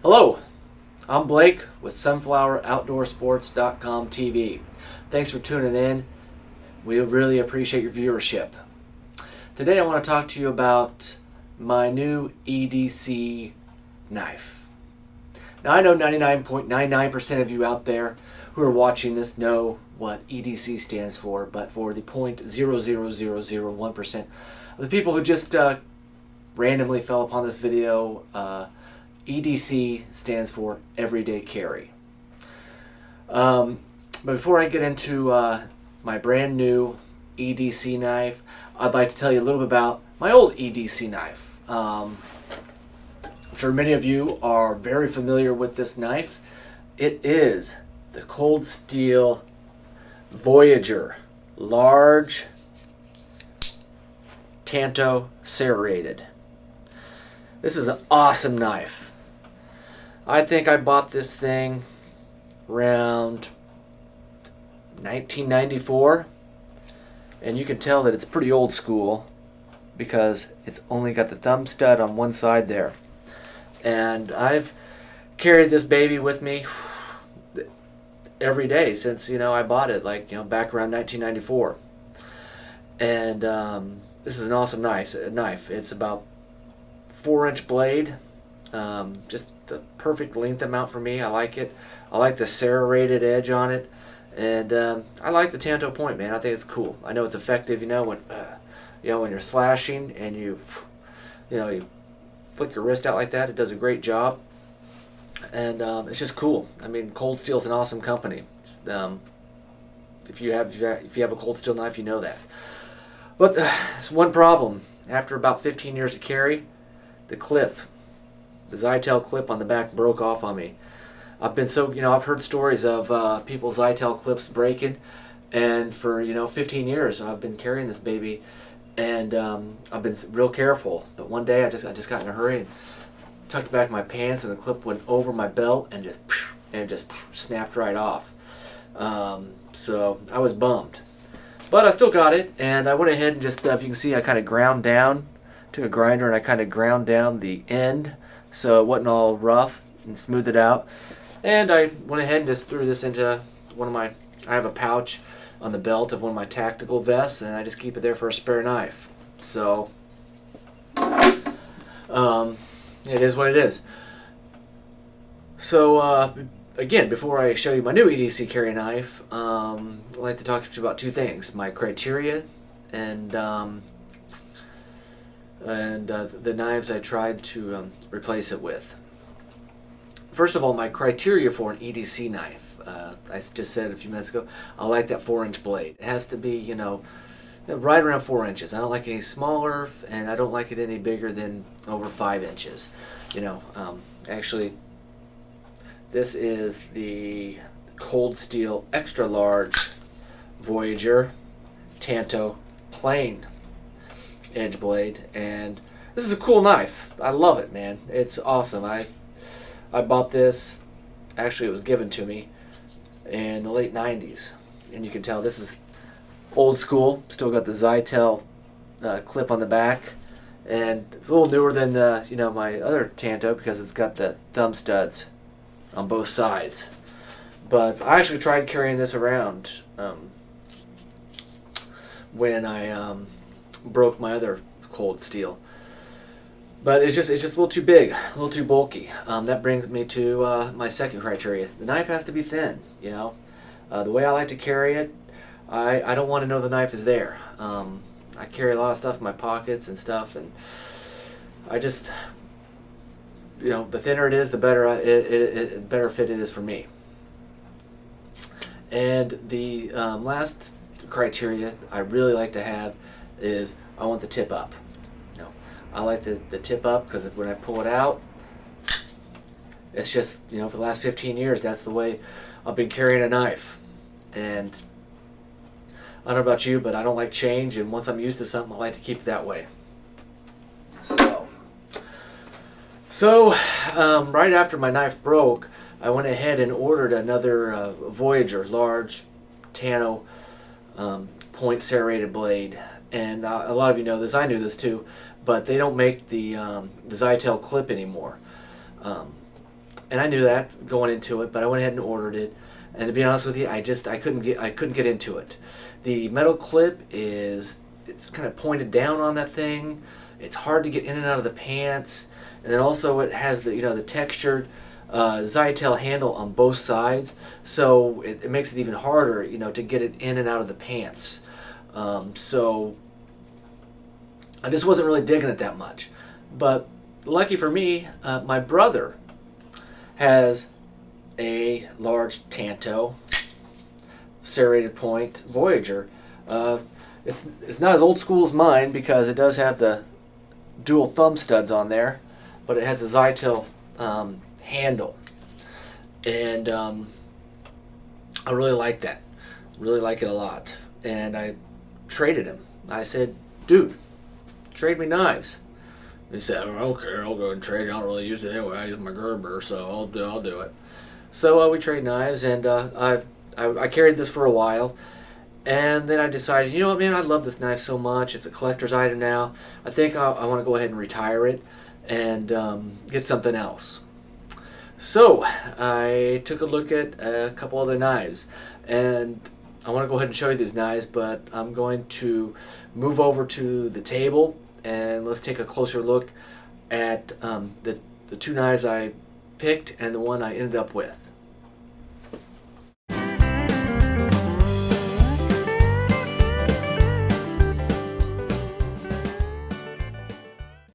Hello, I'm Blake with SunflowerOutdoorSports.com TV. Thanks for tuning in. We really appreciate your viewership. Today I want to talk to you about my new EDC knife. Now I know 99.99% of you out there who are watching this know what EDC stands for, but for the 0.00001% of the people who just randomly fell upon this video, EDC stands for Everyday Carry. But before I get into my brand new EDC knife, I'd like to tell you a little bit about my old EDC knife. I'm sure many of you are very familiar with this knife. It is the Cold Steel Voyager large tanto serrated. This is an awesome knife. I think I bought this thing around 1994, and you can tell that it's pretty old school because it's only got the thumb stud on one side there. And I've carried this baby with me every day since I bought it, back around 1994. And this is an awesome knife. It's about 4-inch blade, just the perfect length amount for me. I like it. I like the serrated edge on it, and I like the tanto point, man. I think it's cool. I know it's effective. When you're slashing and you flick your wrist out like that, it does a great job, and it's just cool. I mean, Cold Steel's an awesome company. If you have a Cold Steel knife, you know that. But there's one problem. After about 15 years of carry, the Zytel clip on the back broke off on me. I've heard stories of people's Zytel clips breaking, and for 15 years I've been carrying this baby, and I've been real careful. But one day I just got in a hurry and tucked the back of my pants, and the clip went over my belt and it just snapped right off. So I was bummed, but I still got it, and I went ahead and just, if you can see, I kind of ground down to a grinder, and I kind of ground down the end so it wasn't all rough, and smoothed it out. And I went ahead and just threw this into I have a pouch on the belt of one of my tactical vests, and I just keep it there for a spare knife. So it is what it is. So again, before I show you my new EDC carry knife, I'd like to talk to you about two things: my criteria and the knives I tried to replace it with. First of all, my criteria for an EDC knife. I just said a few minutes ago, I like that 4-inch blade. It has to be, right around 4 inches. I don't like it any smaller, and I don't like it any bigger than over 5 inches. Actually, this is the Cold Steel Extra Large Voyager Tanto Plain edge blade, and this is a cool knife. I love it, man. It's awesome. I bought this, actually it was given to me in the late 90s, and you can tell this is old school. Still got the Zytel clip on the back, and it's a little newer than my other Tanto because it's got the thumb studs on both sides. But I actually tried carrying this around when I broke my other Cold Steel, but it's just a little too big, a little too bulky. That brings me to my second criteria. The knife has to be thin. The way I like to carry it, I don't want to know the knife is there. I carry a lot of stuff in my pockets and stuff, and I just, the thinner it is, the better better fit it is for me. And the last criteria I really like to have is I want the tip up. I like the tip up because when I pull it out, it's just, for the last 15 years, that's the way I've been carrying a knife. And I don't know about you, but I don't like change, and once I'm used to something, I like to keep it that way. So right after my knife broke, I went ahead and ordered another Voyager large Tanto point serrated blade. And a lot of you know this, I knew this too, but they don't make the Zytel clip anymore. and I knew that going into it, but I went ahead and ordered it. And to be honest with you, I couldn't get into it. The metal clip it's kind of pointed down on that thing. It's hard to get in and out of the pants, and then also it has the textured Zytel handle on both sides, so it makes it even harder to get it in and out of the pants. So I just wasn't really digging it that much. But lucky for me, my brother has a large Tanto serrated point Voyager. It's not as old school as mine because it does have the dual thumb studs on there, but it has the Zytel handle, and I really like that. Really like it a lot. And I traded him. I said, "Dude, trade me knives." He said, "I don't care. I'll go and trade it. I don't really use it anyway. I use my Gerber, so I'll do it." So we trade knives, and I carried this for a while, and then I decided, you know what, man, I love this knife so much. It's a collector's item now. I think I want to go ahead and retire it and get something else. So I took a look at a couple other knives, and I want to go ahead and show you these knives, but I'm going to move over to the table and let's take a closer look at the two knives I picked and the one I ended up with.